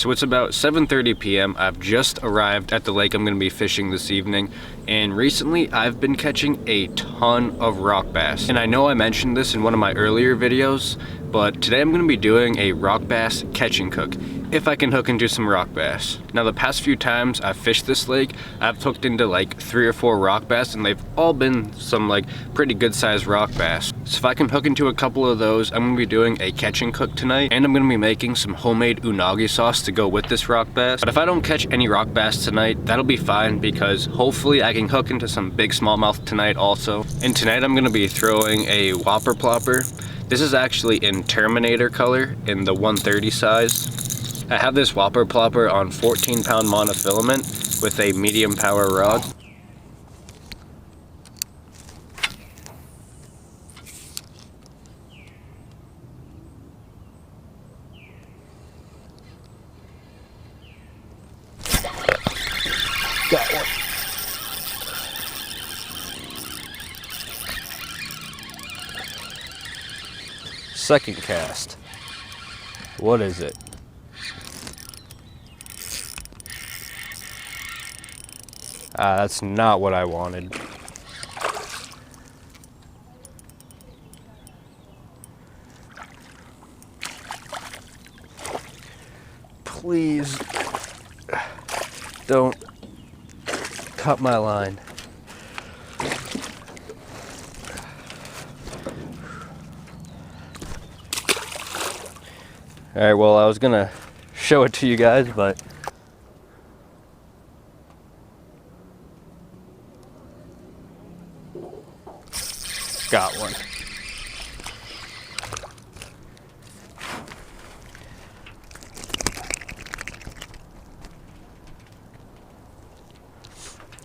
So it's about 7:30 p.m. I've just arrived at the lake I'm going to be fishing this evening, and recently I've been catching a ton of rock bass. And I know I mentioned this in one of my earlier videos, but today I'm going to be doing a rock bass catch and cook, if I can hook into some rock bass. Now the past few times I've fished this lake, I've hooked into like 3 or 4 rock bass, and they've all been some like pretty good sized rock bass. So if I can hook into a couple of those, I'm going to be doing a catch and cook tonight, and I'm going to be making some homemade unagi sauce to go with this rock bass. But if I don't catch any rock bass tonight, that'll be fine, because hopefully I can hook into some big smallmouth tonight also. And tonight I'm going to be throwing a whopper plopper. This is actually in Terminator color in the 130 size. I have this whopper plopper on 14-pound monofilament with a medium power rod. Got one. Second cast. What is it? That's not what I wanted. Please don't cut my line. Alright, well, I was gonna show it to you guys, but got one.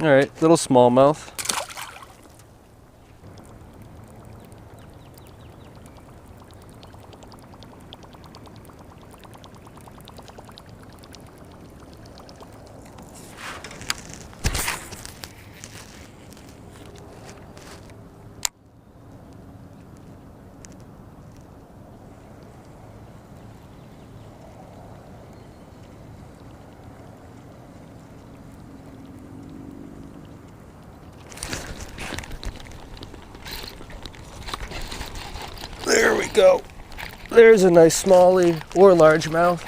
Alright, little smallmouth. There we go. There's a nice smallie or largemouth.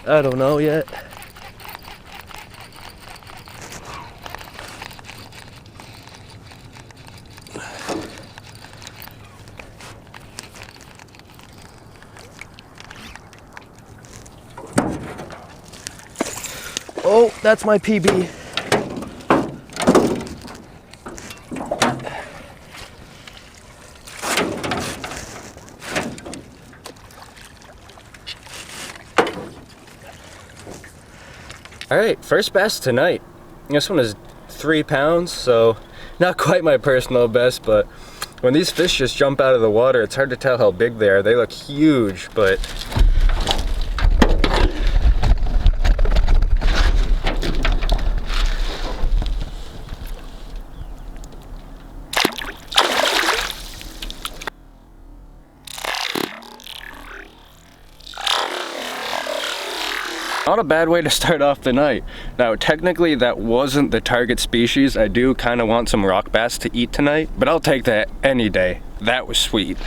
I don't know yet. Oh, that's my PB. All right, first bass tonight. This one is 3 pounds, so not quite my personal best, but when these fish just jump out of the water, it's hard to tell how big they are. They look huge, but not a bad way to start off the night. Now, technically that wasn't the target species. I do kind of want some rock bass to eat tonight, but I'll take that any day. That was sweet.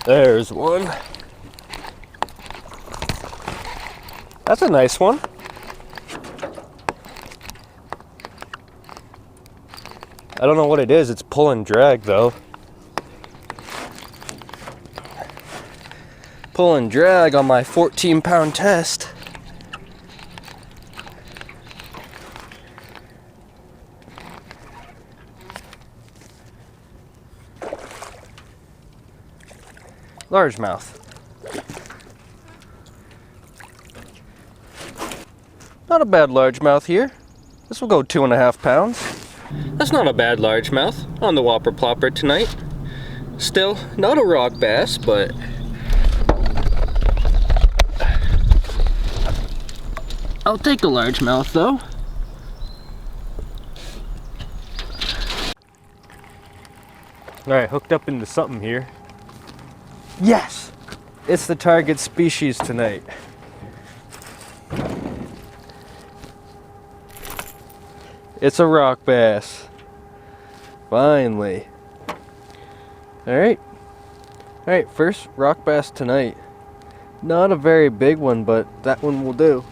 There's one. That's a nice one. I don't know what it is. It's pull and drag though. Pull and drag on my 14-pound test. Largemouth. Not a bad largemouth here. This will go 2.5 pounds. That's not a bad largemouth on the whopper plopper tonight. Still, not a rock bass, but I'll take a largemouth though. Alright, hooked up into something here. Yes! It's the target species tonight. It's a rock bass. Finally. Alright. Alright, first rock bass tonight. Not a very big one, but that one will do.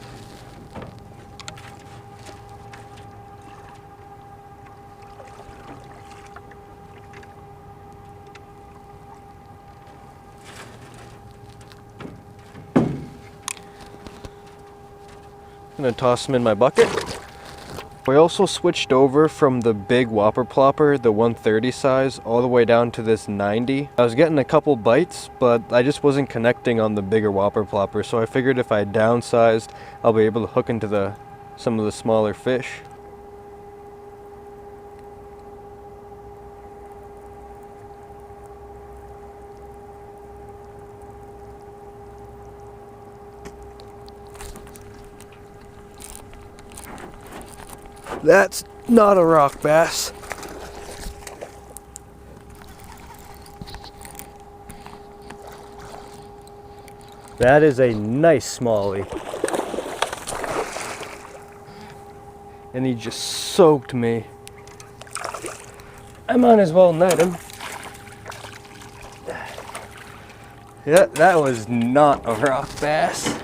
I'm gonna toss them in my bucket. I also switched over from the big whopper plopper, the 130 size, all the way down to this 90. I was getting a couple bites, but I just wasn't connecting on the bigger whopper plopper, so I figured if I downsized, I'll be able to hook into some of the smaller fish. That's not a rock bass. That is a nice smallie. And he just soaked me. I might as well net him. Yeah, that was not a rock bass.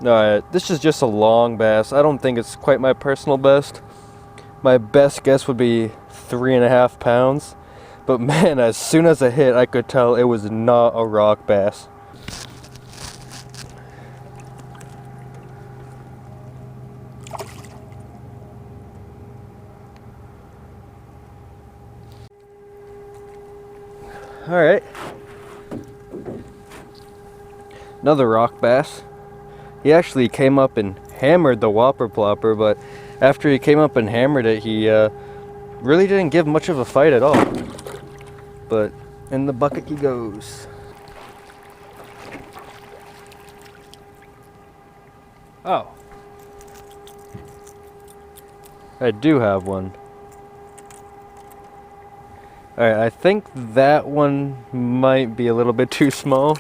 Alright, this is just a long bass. I don't think it's quite my personal best. My best guess would be 3.5 pounds. But man, as soon as I hit, I could tell it was not a rock bass. Alright. Another rock bass. He actually came up and hammered the whopper plopper, but after he came up and hammered it, he really didn't give much of a fight at all. But in the bucket he goes. Oh. I do have one. Alright, I think that one might be a little bit too small.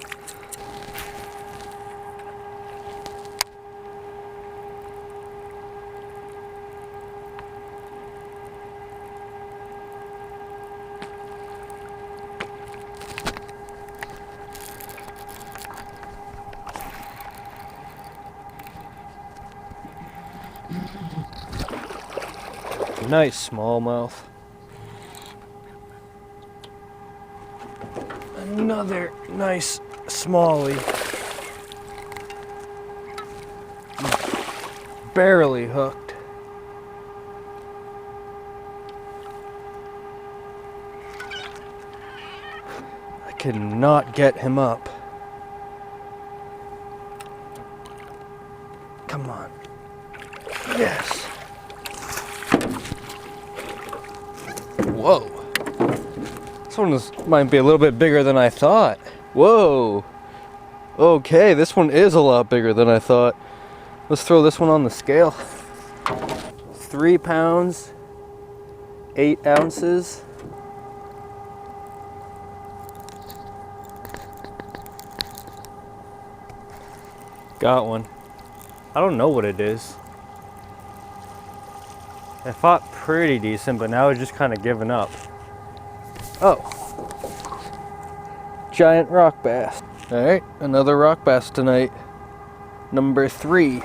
Nice smallmouth. Another nice smallie. Barely hooked. I cannot get him up. Come on. Yes. Whoa. This one might be a little bit bigger than I thought. Whoa. Okay, this one is a lot bigger than I thought. Let's throw this one on the scale. 3 pounds, 8 ounces. Got one. I don't know what it is. I fought pretty decent, but now it's just kind of giving up. Oh. Giant rock bass. Alright, another rock bass tonight. Number 3.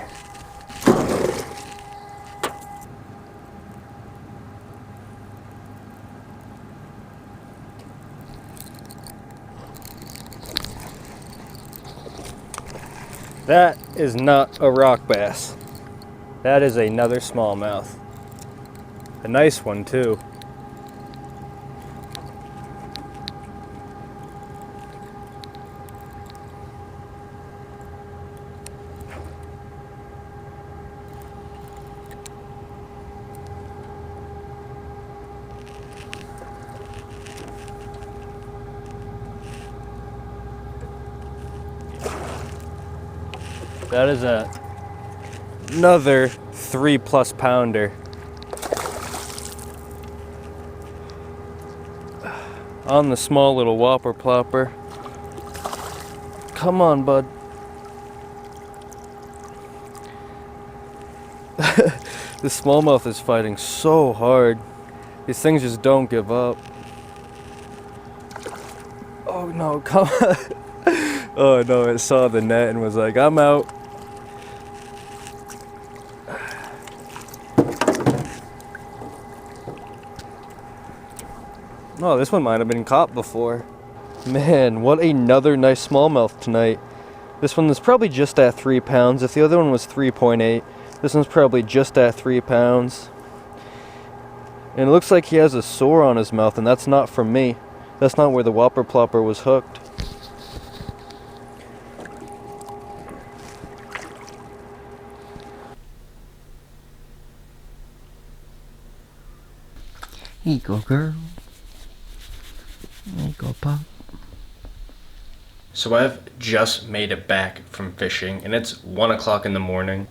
That is not a rock bass. That is another smallmouth. A nice one too. That is another 3+ pounder. On the small little whopper plopper. Come on, bud. The smallmouth is fighting so hard. These things just don't give up. Oh no, come on. Oh no, it saw the net and was like, I'm out. Oh, this one might have been caught before. Man, what another nice smallmouth tonight. This one is probably just at 3 pounds. If the other one was 3.8, this one's probably just at 3 pounds. And it looks like he has a sore on his mouth, and that's not from me. That's not where the whopper plopper was hooked. Here you go, girl. There you go, Pop. So I've just made it back from fishing, and it's 1 o'clock in the morning.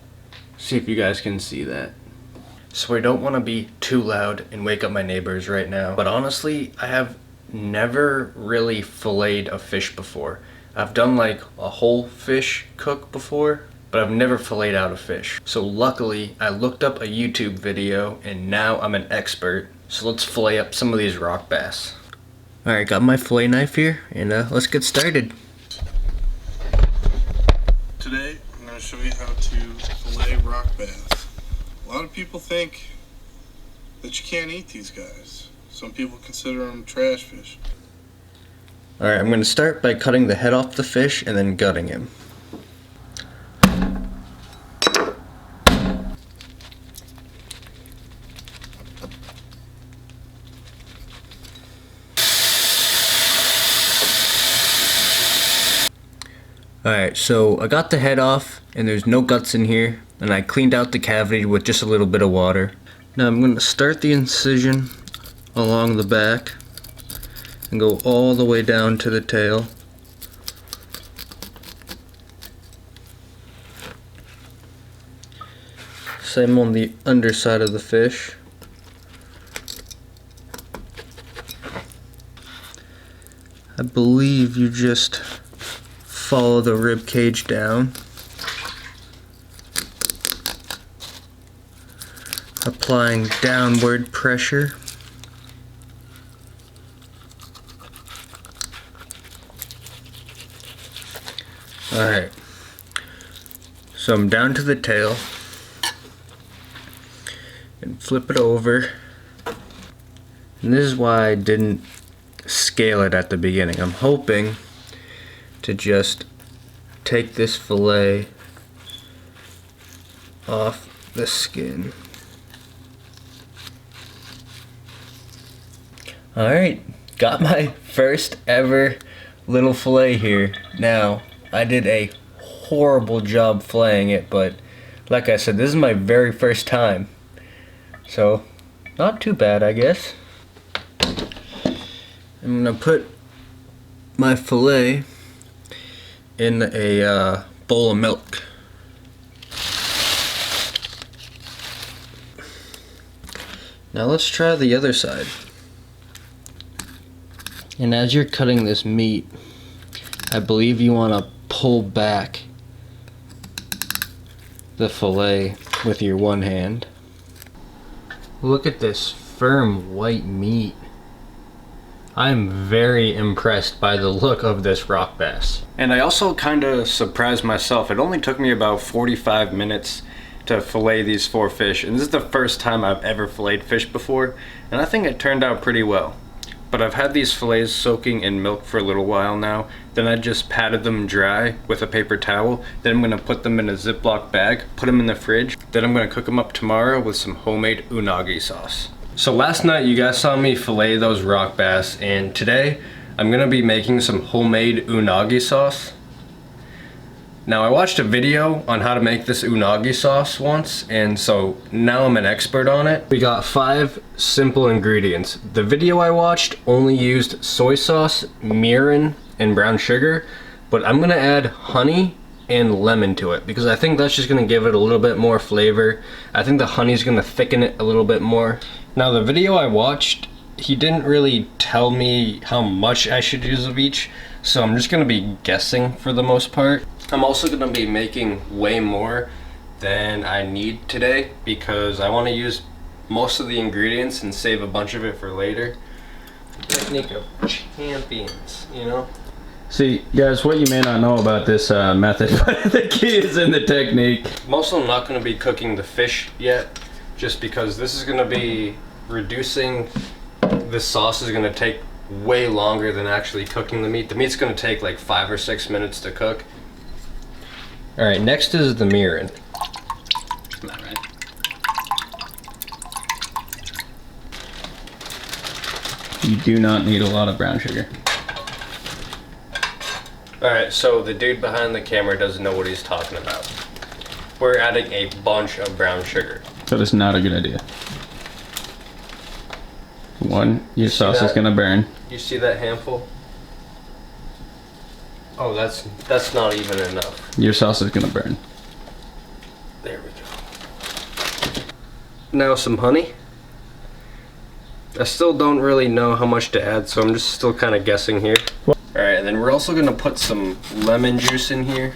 See if you guys can see that. So I don't want to be too loud and wake up my neighbors right now. But honestly, I have never really filleted a fish before. I've done like a whole fish cook before, but I've never filleted out a fish. So luckily, I looked up a YouTube video, and now I'm an expert. So let's fillet up some of these rock bass. Alright, got my fillet knife here, and let's get started. Today, I'm going to show you how to fillet rock bass. A lot of people think that you can't eat these guys. Some people consider them trash fish. Alright, I'm going to start by cutting the head off the fish and then gutting him. Alright, so I got the head off, and there's no guts in here, and I cleaned out the cavity with just a little bit of water. Now I'm going to start the incision along the back and go all the way down to the tail. Same on the underside of the fish. I believe you just follow the rib cage down, applying downward pressure. Alright, so I'm down to the tail and flip it over, and this is why I didn't scale it at the beginning. I'm hoping to just take this fillet off the skin. Alright, got my first ever little fillet here. Now, I did a horrible job filleting it, but like I said, this is my very first time. So, not too bad, I guess. I'm gonna put my fillet in a bowl of milk. Now let's try the other side. And as you're cutting this meat, I believe you want to pull back the fillet with your one hand. Look at this firm white meat. I'm very impressed by the look of this rock bass. And I also kind of surprised myself. It only took me about 45 minutes to fillet these 4 fish, and this is the first time I've ever filleted fish before, and I think it turned out pretty well. But I've had these fillets soaking in milk for a little while now. Then I just patted them dry with a paper towel. Then I'm going to put them in a Ziploc bag, put them in the fridge. Then I'm going to cook them up tomorrow with some homemade unagi sauce. So last night you guys saw me fillet those rock bass, and today I'm going to be making some homemade unagi sauce. Now I watched a video on how to make this unagi sauce once, and so now I'm an expert on it. We got 5 simple ingredients. The video I watched only used soy sauce, mirin, and brown sugar, but I'm gonna add honey and lemon to it, because I think that's just gonna give it a little bit more flavor. I think the honey's gonna thicken it a little bit more. Now the video I watched, he didn't really tell me how much I should use of each, so I'm just gonna be guessing for the most part. I'm also gonna be making way more than I need today because I wanna use most of the ingredients and save a bunch of it for later. Technique of champions, you know? See, guys, what you may not know about this method, but the key is in the technique. I'm also not gonna be cooking the fish yet, just because this is gonna be reducing, this sauce is gonna take way longer than actually cooking the meat. The meat's gonna take like 5 or 6 minutes to cook. All right, next is the mirin. Not right. You do not need a lot of brown sugar. All right, so the dude behind the camera doesn't know what he's talking about. We're adding a bunch of brown sugar. That is not a good idea. One, your sauce is gonna burn. You see that handful? Oh, that's not even enough. Your sauce is gonna burn. There we go. Now some honey. I still don't really know how much to add, so I'm just still kind of guessing here. Alright, and then we're also gonna put some lemon juice in here.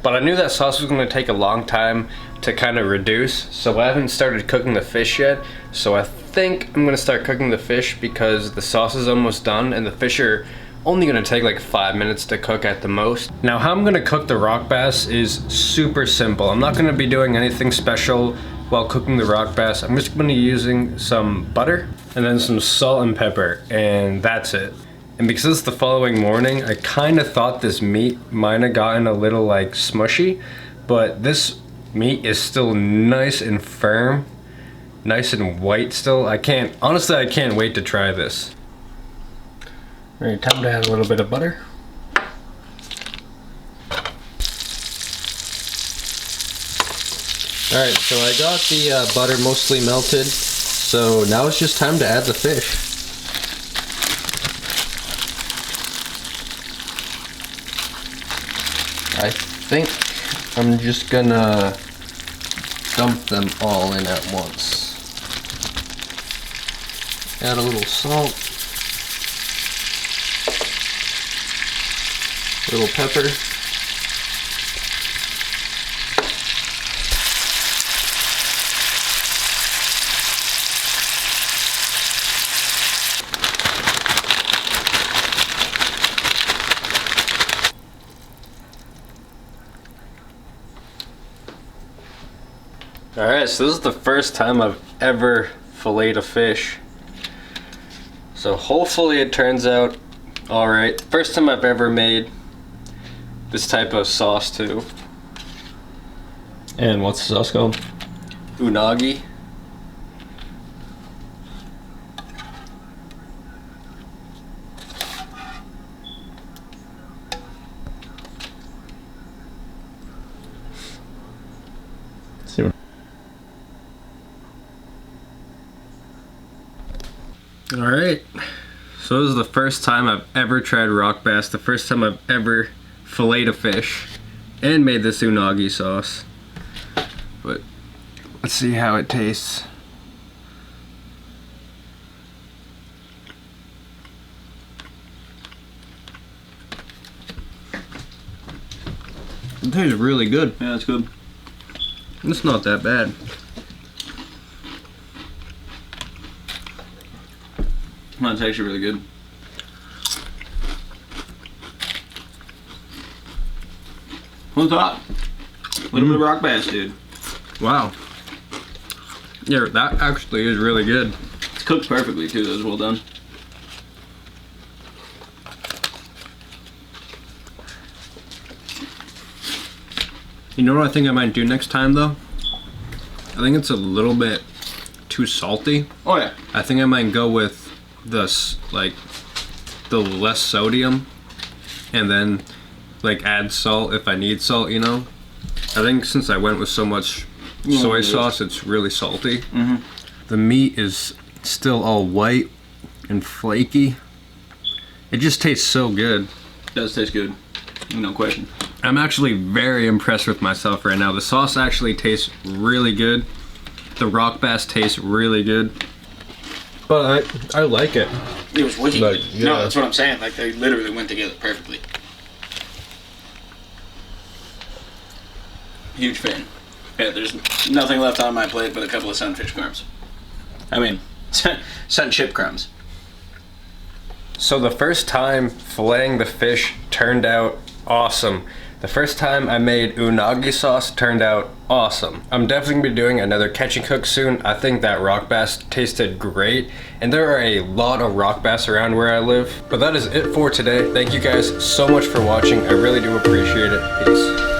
But I knew that sauce was gonna take a long time to kind of reduce, so I haven't started cooking the fish yet. So I think I'm gonna start cooking the fish because the sauce is almost done and the fish are only gonna take like 5 minutes to cook at the most. Now how I'm gonna cook the rock bass is super simple. I'm not gonna be doing anything special while cooking the rock bass. I'm just gonna be using some butter and then some salt and pepper, and that's it. And because it's the following morning, I kind of thought this meat might have gotten a little like smushy, but this meat is still nice and firm, nice and white still. Honestly, I can't wait to try this. All right, time to add a little bit of butter. All right, so I got the butter mostly melted, so now it's just time to add the fish. I think I'm just gonna dump them all in at once. Add a little salt, little pepper, Alright, so this is the first time I've ever filleted a fish. So hopefully it turns out alright. First time I've ever made this type of sauce too. And what's the sauce called? Unagi. See what? Alright, so this is the first time I've ever tried rock bass, the first time I've ever filleted a fish and made this unagi sauce. But let's see how it tastes. It tastes really good. Yeah, it's good. It's not that bad. That's actually really good. On top, a little bit of rock bass, dude. Wow. Yeah, that actually is really good. It's cooked perfectly too. That was well done. You know what I think I might do next time though? I think it's a little bit too salty. Oh yeah. I think I might go with this, like, the less sodium, and then like add salt if I need salt, you know? I think since I went with so much soy sauce, it's really salty. The meat is still all white and flaky. It just tastes so good. It does taste good, no question. I'm actually very impressed with myself right now. The sauce actually tastes really good. The rock bass tastes really good. But I like it. It was wicked. Like, yeah. No, that's what I'm saying. Like, they literally went together perfectly. Huge fan. Yeah, there's nothing left on my plate but a couple of sunfish crumbs. I mean, sun chip crumbs. So the first time filleting the fish turned out awesome. The first time I made unagi sauce turned out awesome. I'm definitely gonna be doing another catch and cook soon. I think that rock bass tasted great, and there are a lot of rock bass around where I live. But that is it for today. Thank you guys so much for watching. I really do appreciate it. Peace.